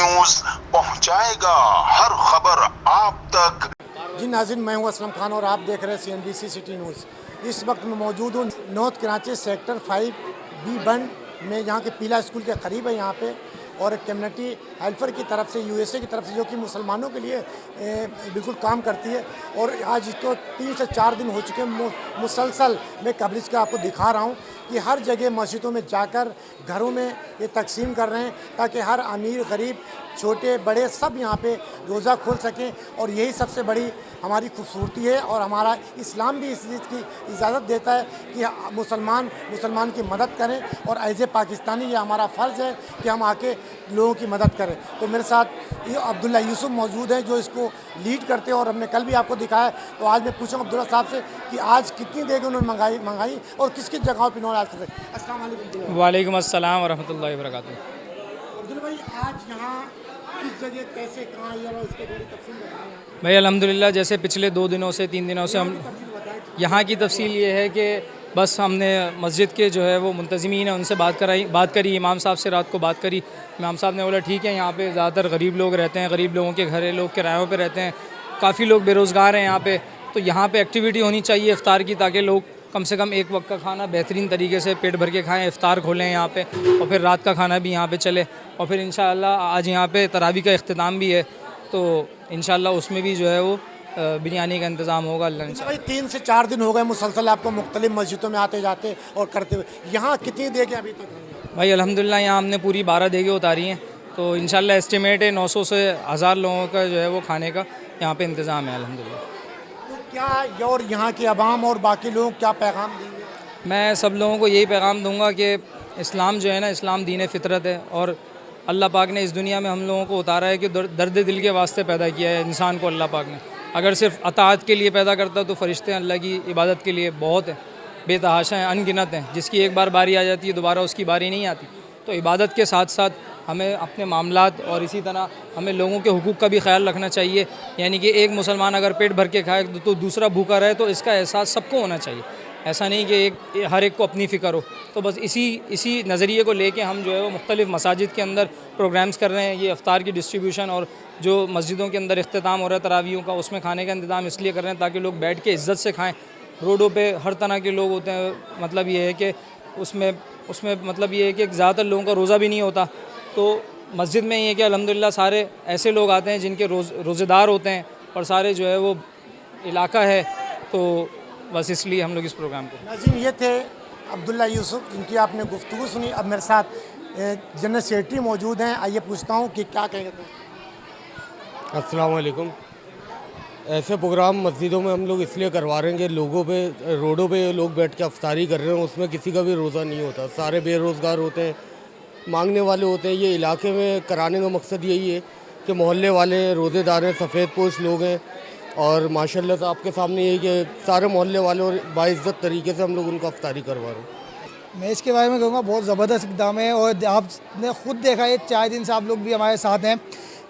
News पहुंचाएगा हर खबर आप तक। जी नाज़रीन, मैं हूं असलम खान और आप देख रहे हैं CNBC सिटी न्यूज़। इस वक्त मैं मौजूद हूं नॉर्थ कराची सेक्टर 5B1 में, यहाँ के पीला स्कूल के करीब है यहाँ पे, और कम्युनिटी हेल्पर की तरफ से, USA की तरफ से, जो कि मुसलमानों के लिए बिल्कुल काम करती है। और आज इसको 3 से 4 दिन हो चुके हैं मुसलसल मैं कवरेज का आपको दिखा रहा हूँ कि हर जगह मस्जिदों में जाकर घरों में ये तकसीम कर रहे हैं ताकि हर अमीर गरीब छोटे बड़े सब यहाँ पे रोज़ा खोल सकें। और यही सबसे बड़ी हमारी खूबसूरती है, और हमारा इस्लाम भी इस चीज़ की इजाज़त देता है कि मुसलमान की मदद करें, और एज़ ए पाकिस्तानी ये हमारा फ़र्ज़ है कि हम आके लोगों की मदद करें। तो मेरे साथ ये अब्दुल्ला यूसुफ मौजूद हैं जो इसको लीड करते हैं, और हमने कल भी आपको दिखाया। तो आज मैं पूछूँगा अब्दुल्ला साहब से कि आज कितनी देर उन्होंने मंगाई और किस किस जगहों पर इन्होंने आज से। अस्सलाम वालेकुम। वालेकुम अस्सलाम वरहमतुल्लाहि वबरकातुहू। अब्दुल्ला भाई, आज यहाँ किस जगह कैसे कहाँ ये और इसके थोड़ी तफसील बताएं। भाई अल्हम्दुलिल्लाह, जैसे पिछले 2 दिनों से 3 दिनों से हम यहाँ की तफसील ये है कि बस हमने मस्जिद के जो है वो मुंतज़मीन हैं उनसे बात करी, इमाम साहब से रात को बात करी। इमाम साहब ने बोला ठीक है, यहाँ पे ज़्यादातर गरीब लोग रहते हैं, गरीब लोगों के घर है, लोग किरायों पे रहते हैं, काफ़ी लोग बेरोज़गार हैं यहाँ पे, तो यहाँ पे एक्टिविटी होनी चाहिए इफ्तार की, ताकि लोग कम से कम एक वक्त का खाना बेहतरीन तरीके से पेट भर के खाएं, इफ्तार खोलें यहाँ पे, और फिर रात का खाना भी यहाँ पे चले। और फिर इंशाअल्लाह आज यहाँ पे तरावी का इख्तिताम भी है, तो इंशाअल्लाह उसमें भी जो है वो बिरयानी का इंतज़ाम होगा अल्लाह ने। भाई 3 से 4 दिन हो गए मुसलसल आपको मुख्तलिफ मस्जिदों में आते जाते और करते हुए, यहाँ कितनी देगे अभी तक? भाई अल्हम्दुलिल्लाह यहाँ हमने पूरी 12 देगे उतारी हैं, तो इंशाअल्लाह एस्टिमेट है 900 से 1000 लोगों का जो है वो खाने का यहाँ पे इंतज़ाम है अल्हम्दुलिल्लाह। तो क्या और यहाँ के अवाम और बाकी लोग क्या पैगाम देंगे? मैं सब लोगों को यही पैगाम दूंगा कि इस्लाम जो है ना, इस्लाम दीन फितरत है, और अल्लाह पाक ने इस दुनिया में हम लोगों को उतारा है कि दर्द दिल के वास्ते पैदा किया है इंसान को अल्लाह पाक ने। अगर सिर्फ अताअत के लिए पैदा करता तो फ़रिश्ते अल्लाह की इबादत के लिए बहुत है, बेतहाशा हैं, अनगिनत हैं, जिसकी एक बार बारी आ जाती है दोबारा उसकी बारी नहीं आती। तो इबादत के साथ साथ हमें अपने मामलात और इसी तरह हमें लोगों के हुकूक़ का भी ख्याल रखना चाहिए। यानी कि एक मुसलमान अगर पेट भर के खाए तो दूसरा भूखा रहे, तो इसका एहसास सबको होना चाहिए। ऐसा नहीं कि हर एक को अपनी फ़िक्र हो। तो बस इसी नज़रिए को लेके हम जो है वो मुख्तलिफ़ मसाजिद के अंदर प्रोग्राम्स कर रहे हैं। ये इफ्तार की डिस्ट्रीब्यूशन और जो मस्जिदों के अंदर इख्तिताम हो रहा है तरावियों का, उसमें खाने का इंतज़ाम इसलिए कर रहे हैं ताकि लोग बैठ के इज़्ज़त से खाएँ। रोडों पे हर तरह के लोग होते हैं, मतलब ये है कि उसमें मतलब ये है कि ज़्यादातर लोगों का रोज़ा भी नहीं होता। तो मस्जिद में ये है कि अल्हम्दुलिल्लाह सारे ऐसे लोग आते हैं जिनके रोज़ेदार होते हैं, और सारे जो है वो इलाका है, तो बस इसलिए हम लोग इस प्रोग्राम को। नाज़रीन, ये थे अब्दुल्ला यूसुफ जिनकी आपने गुफ्तगू सुनी। अब मेरे साथ जनरल सेक्रेटरी मौजूद हैं, आइए पूछता हूँ कि क्या कहेंगे। अस्सलाम वालेकुम। ऐसे प्रोग्राम मस्जिदों में हम लोग इसलिए करवा रहे हैं कि लोगों पे रोडों पे लोग बैठ के अफ्तारी कर रहे हैं, उसमें किसी का भी रोज़ा नहीं होता, सारे बेरोज़गार होते हैं, मांगने वाले होते हैं। ये इलाके में कराने का मकसद यही है कि मोहल्ले वाले रोज़ेदार हैं, सफ़ेद पोश लोग हैं, और माशाल्लाह से आपके सामने यही कि सारे मोहल्ले वाले और बाइज़्ज़त तरीके से हम लोग उनको अफ्तारी करवा रहे हैं। मैं इसके बारे में कहूँगा बहुत ज़बरदस्त इक़दाम है, और आपने ख़ुद देखा है 4 दिन से आप लोग भी हमारे साथ हैं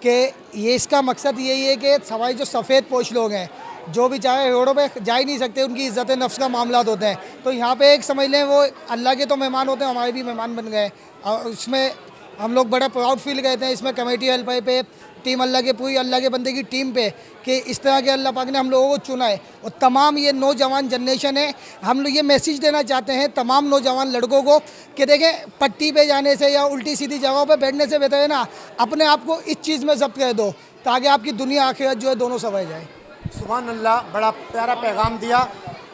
कि ये इसका मकसद यही है कि हमारे जो सफ़ेद पोश लोग हैं, जो भी चाहे रोडों पे जा ही नहीं सकते, उनकी इज़्ज़त नफ्स का मामला होते हैं, तो यहाँ पे एक समझ लें वो अल्लाह के तो मेहमान होते हैं, हमारे भी मेहमान बन गए। और इसमें हम लोग बड़ा प्राउड फील करते हैं इसमें कमेटी हेल्पर पे, टीम अल्लाह के पूरी अल्लाह के बंदे की टीम पे, कि इस तरह के अल्लाह पाक ने हम लोगों को चुना है। और तमाम ये नौजवान जनरेशन है, हम लोग ये मैसेज देना चाहते हैं तमाम नौजवान लड़कों को कि देखें, पट्टी पे जाने से या उल्टी सीधी जगहों पे बैठने से बेहतर है ना अपने आप को इस चीज़ में ज़ब्त कर दो, ताकि आपकी दुनिया आखिरत जो है दोनों संवर जाए। सुभान अल्लाह, बड़ा प्यारा पैगाम दिया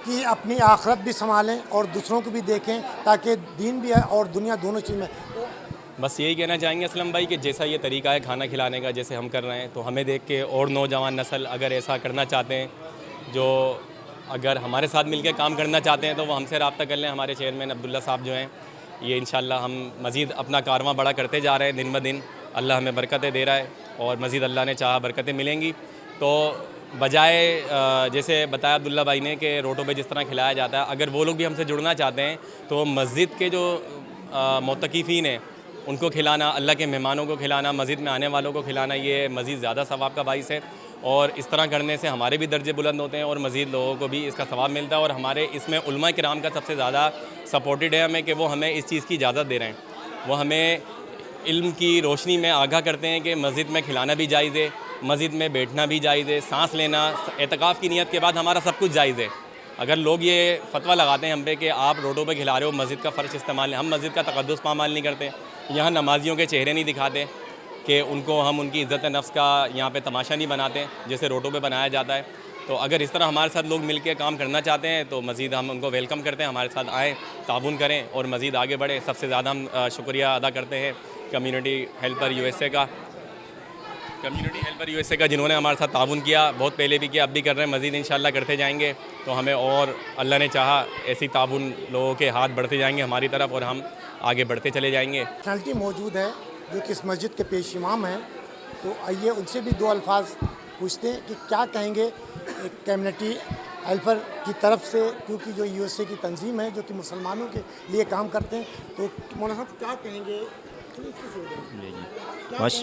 कि अपनी आखिरत भी संभालें और दूसरों को भी देखें, ताकि दीन भी है और दुनिया दोनों चीज़ में। बस यही कहना चाहेंगे असलम भाई कि जैसा ये तरीका है खाना खिलाने का, जैसे हम कर रहे हैं, तो हमें देख के और नौजवान नस्ल अगर ऐसा करना चाहते हैं, जो अगर हमारे साथ मिलकर काम करना चाहते हैं, तो वो हमसे रब्ता कर लें। हमारे चेयरमैन अब्दुल्ला साहब जो हैं, ये इंशाल्लाह हम मज़ीद अपना कारवां बड़ा करते जा रहे हैं दिन ब दिन। अल्लाह हमें बरकतें दे रहा है, और मज़ीद अल्लाह ने चाहा बरकतें मिलेंगी। तो बजाय जैसे बताया अब्दुल्ला भाई ने कि रोडों पे जिस तरह खिलाया जाता है, अगर वो लोग भी हमसे जुड़ना चाहते हैं, तो मस्जिद के जो मोतकीफ़ीन हैं उनको खिलाना, अल्लाह के मेहमानों को खिलाना, मस्जिद में आने वालों को खिलाना, ये मज़ीद ज़्यादा सवाब का बाइस है। और इस तरह करने से हमारे भी दर्जे बुलंद होते हैं और मज़ीद लोगों को भी इसका सवाब मिलता है। और हमारे इसमें उलमा किराम का सबसे ज़्यादा सपोर्टेड है हमें, कि वो हमें इस चीज़ की इजाज़त दे रहे हैं। वो हमें علم کی روشنی میں آگاہ کرتے ہیں کہ مسجد میں کھلانا بھی جائز ہے، مسجد میں بیٹھنا بھی جائز ہے، سانس لینا اعتکاف کی نیت کے بعد ہمارا سب کچھ جائز ہے۔ اگر لوگ یہ فتویٰ لگاتے ہیں ہم پہ کہ آپ روڈوں پہ کھلا رہے ہو، مسجد کا فرش استعمال نہیں، ہم مسجد کا تقدس پامال نہیں کرتے، یہاں نمازیوں کے چہرے نہیں دکھاتے کہ ان کو ہم ان کی عزت نفس کا یہاں پہ تماشا نہیں بناتے جیسے روڈوں پہ بنایا جاتا ہے۔ تو اگر اس طرح ہمارے ساتھ لوگ مل کے کام کرنا چاہتے ہیں تو مزید ہم ان کو ویلکم کرتے ہیں، ہمارے ساتھ آئیں، تعاون کریں اور مزید آگے بڑھیں۔ سب سے زیادہ ہم شکریہ ادا کرتے ہیں community helper U S A کا جنہوں نے ہمارے ساتھ تعاون کیا، بہت پہلے بھی کیا، اب بھی کر رہے ہیں، مزید انشاءاللہ کرتے جائیں گے۔ تو ہمیں اور اللہ نے چاہا ایسی تعاون لوگوں کے ہاتھ بڑھتے جائیں گے ہماری طرف اور ہم آگے بڑھتے چلے جائیں گے۔ پرسنالٹی موجود ہے جو کہ اس مسجد کے پیش امام ہیں، تو آئیے ان سے بھی دو الفاظ پوچھتے ہیں کہ کیا کہیں گے کمیونٹی ہیلپر کی طرف سے، کیونکہ جو یو ایس اے کی تنظیم ہے جو کہ مسلمانوں کے لیے کام کرتے ہیں، تو مولانا صاحب کیا کہیں گے؟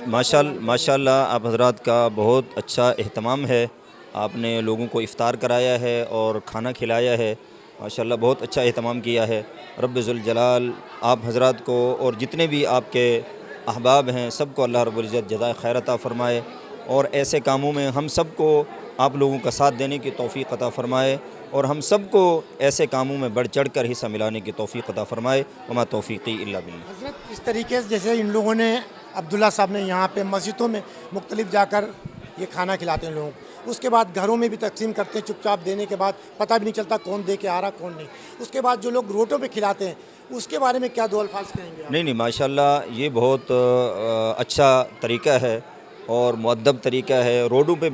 ماشاء اللہ آپ حضرات کا بہت اچھا اہتمام ہے، آپ نے لوگوں کو افطار کرایا ہے اور کھانا کھلایا ہے، ماشاءاللہ بہت اچھا اہتمام کیا ہے۔ رب ذوالجلال آپ حضرات کو اور جتنے بھی آپ کے احباب ہیں سب کو اللہ رب العزت جزائے خیر عطا فرمائے، اور ایسے کاموں میں ہم سب کو آپ لوگوں کا ساتھ دینے کی توفیق عطا فرمائے، اور ہم سب کو ایسے کاموں میں بڑھ چڑھ کر حصہ ملانے کی توفیق عطا فرمائے۔ وما توفیقی الا باللہ۔ حضرت اس طریقے سے جیسے ان لوگوں نے، عبداللہ صاحب نے یہاں پہ مسجدوں میں مختلف جا کر یہ کھانا کھلاتے ہیں لوگوں کو، اس کے بعد گھروں میں بھی تقسیم کرتے ہیں، چپ چاپ دینے کے بعد پتہ بھی نہیں چلتا کون دے کے آ رہا کون نہیں، اس کے بعد جو لوگ روڈوں پہ کھلاتے ہیں اس کے بارے میں کیا دو الفاظ کہیں گے؟ نہیں ماشاءاللہ یہ بہت اچھا طریقہ ہے اور مؤدب طریقہ ہے۔ روڈوں پہ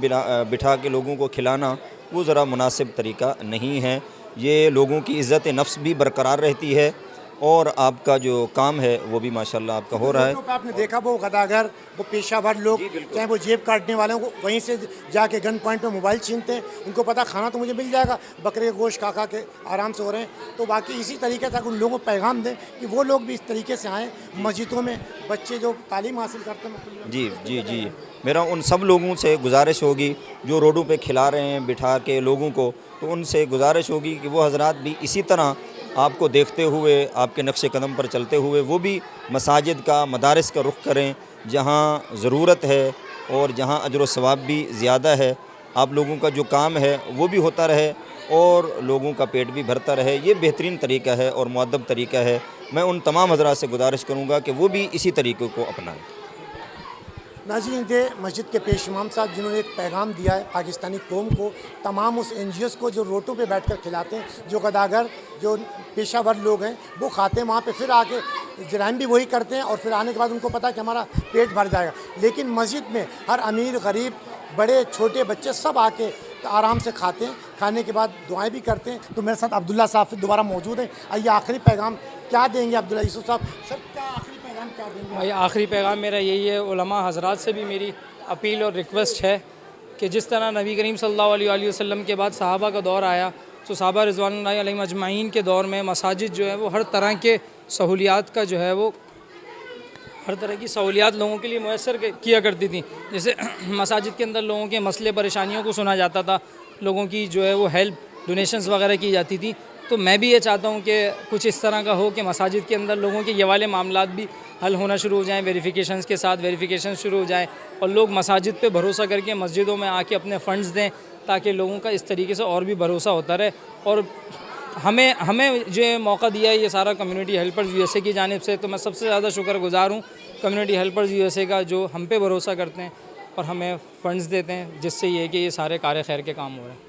بٹھا کے لوگوں کو کھلانا وہ ذرا مناسب طریقہ نہیں ہے، یہ لوگوں کی عزت نفس بھی برقرار رہتی ہے، اور آپ کا جو کام ہے وہ بھی ماشاءاللہ آپ کا ہو رہا ہے۔ آپ نے دیکھا وہ غداگر، وہ پیشہ ور لوگ، چاہے وہ جیب کاٹنے والوں کو وہیں سے جا کے گن پوائنٹ پہ موبائل چھینتے ہیں، ان کو پتہ کھانا تو مجھے مل جائے گا، بکرے گوشت کھا کے آرام سے ہو رہے ہیں۔ تو باقی اسی طریقے سے ان لوگوں کو پیغام دیں کہ وہ لوگ بھی اس طریقے سے آئیں مسجدوں میں، بچے جو تعلیم حاصل کرتے ہیں۔ جی میرا ان سب لوگوں سے گزارش ہوگی جو روڈوں پہ کھلا رہے ہیں بٹھا کے لوگوں کو، تو ان سے گزارش ہوگی کہ وہ حضرات بھی اسی طرح آپ کو دیکھتے ہوئے، آپ کے نقش قدم پر چلتے ہوئے وہ بھی مساجد کا، مدارس کا رخ کریں جہاں ضرورت ہے اور جہاں اجر و ثواب بھی زیادہ ہے۔ آپ لوگوں کا جو کام ہے وہ بھی ہوتا رہے اور لوگوں کا پیٹ بھی بھرتا رہے، یہ بہترین طریقہ ہے اور مؤدب طریقہ ہے۔ میں ان تمام حضرات سے گزارش کروں گا کہ وہ بھی اسی طریقے کو اپنائیں۔ ناظرین تھے مسجد کے پیش امام صاحب جنہوں نے ایک پیغام دیا ہے پاکستانی قوم کو، تمام اس این جی اوز کو جو روڈوں پہ بیٹھ کر کھلاتے ہیں، جو غداگر، جو پیشہ ور لوگ ہیں وہ کھاتے ہیں، وہاں پہ پھر آ کے جرائم بھی وہی کرتے ہیں، اور پھر آنے کے بعد ان کو پتہ ہے کہ ہمارا پیٹ بھر جائے گا، لیکن مسجد میں ہر امیر غریب، بڑے چھوٹے بچے سب آ کے آرام سے کھاتے ہیں، کھانے کے بعد دعائیں بھی کرتے ہیں۔ تو میرے ساتھ عبداللہ صاحب دوبارہ موجود ہیں، آئیے آخری پیغام کیا دیں گے عبداللہ یوسف صاحب؟ سر کیا آخری پیغام کیا دیں گے؟ بھائی آخری پیغام میرا یہی ہے، علماء حضرات سے بھی میری اپیل اور ریکویسٹ ہے کہ جس طرح نبی کریم صلی اللہ علیہ وسلم کے بعد صحابہ کا دور آیا، تو صحابہ رضوان اللہ علیہم اجمعین کے دور میں مساجد جو ہے وہ ہر طرح کے سہولیات کا جو ہے وہ ہر طرح کی سہولیات لوگوں کے لیے میسر کیا کرتی تھیں۔ جیسے مساجد کے اندر لوگوں کے مسئلے پریشانیوں کو سنا جاتا تھا، لوگوں کی جو ہے وہ ہیلپ ڈونیشنز وغیرہ کی جاتی تھی۔ تو میں بھی یہ چاہتا ہوں کہ کچھ اس طرح کا ہو کہ مساجد کے اندر لوگوں کے یہ والے معاملات بھی حل ہونا شروع ہو جائیں، ویریفیکیشنز کے ساتھ ویریفیکیشن شروع ہو جائیں، اور لوگ مساجد پہ بھروسہ کر کے مسجدوں میں آ کے اپنے فنڈز دیں، تاکہ لوگوں کا اس طریقے سے اور بھی بھروسہ ہوتا رہے۔ اور ہمیں جو موقع دیا ہے یہ سارا community helpers U S A کی جانب سے، تو میں سب سے زیادہ شکر گزار ہوں community helpers U S A کا، جو ہم پہ بھروسہ کرتے ہیں اور ہمیں فنڈز دیتے ہیں، جس سے یہ کہ یہ سارے کار خیر کے کام ہو رہے ہیں۔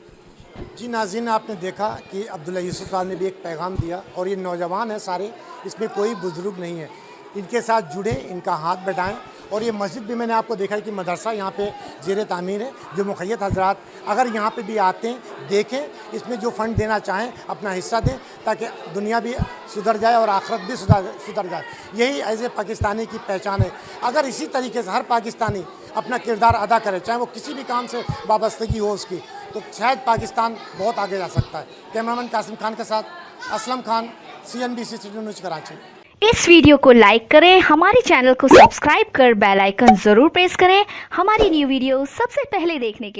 جی ناظرین، آپ نے دیکھا کہ عبداللہ یوسف صاحب نے بھی ایک پیغام دیا، اور یہ نوجوان ہیں سارے، اس میں کوئی بزرگ نہیں ہے، ان کے ساتھ جڑیں، ان کا ہاتھ بٹائیں۔ اور یہ مسجد بھی میں نے آپ کو دیکھا ہے کہ مدرسہ یہاں پہ زیر تعمیر ہے، جو مخیت حضرات اگر یہاں پہ بھی آتے ہیں دیکھیں، اس میں جو فنڈ دینا چاہیں اپنا حصہ دیں، تاکہ دنیا بھی سدھر جائے اور آخرت بھی سدھر جائے۔ یہی ایز اے پاکستانی کی پہچان ہے۔ اگر اسی طریقے سے ہر پاکستانی اپنا کردار ادا کرے، چاہے وہ کسی بھی کام سے وابستگی ہو اس کی، تو شاید پاکستان بہت آگے جا سکتا ہے۔ کیمرامین قاسم خان کے ساتھ Aslam Khan, CNBC city news Karachi. اس ویڈیو کو لائک کریں، ہمارے چینل کو سبسکرائب کر بیل آئیکن ضرور پریس کریں ہماری نیو ویڈیو سب سے پہلے دیکھنے کے